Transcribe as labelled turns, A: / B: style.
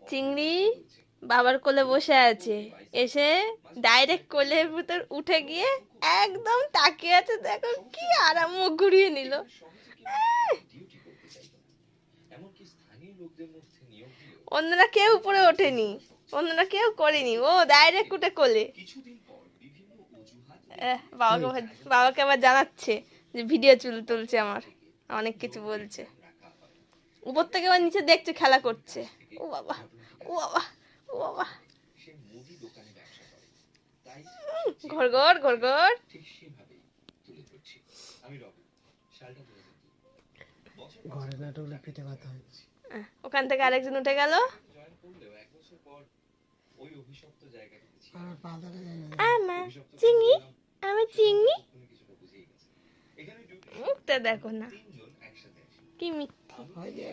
A: চিংড়ি বাবার কোলে বসে আছে, এসে ডাইরেক্ট কোলের ভিতর উঠে গিয়ে একদম তাকিয়ে আছে, দেখো কি আরাম, মুখ ঘুরিয়ে নিল। অন্যরা কেউ উপরে ওঠেনি, অন্যরা কেউ করেনি, ও ডাইরেক্ট উঠে কোলে। বাবাকে আবার জানাচ্ছে যে ভিডিও তুলছে আমার, অনেক কিছু বলছে। উপর থেকে আবার নিচে দেখছে, খেলা করছে। ও বাবা, ও বাবা, ও বাবা, ঘর ঘর ঘর ঘর। ওখান থেকে আরেকজন উঠে গেল। চিংড়ি, আমি চিংড়ি, মুখটা দেখো না, কি মিথ্যে।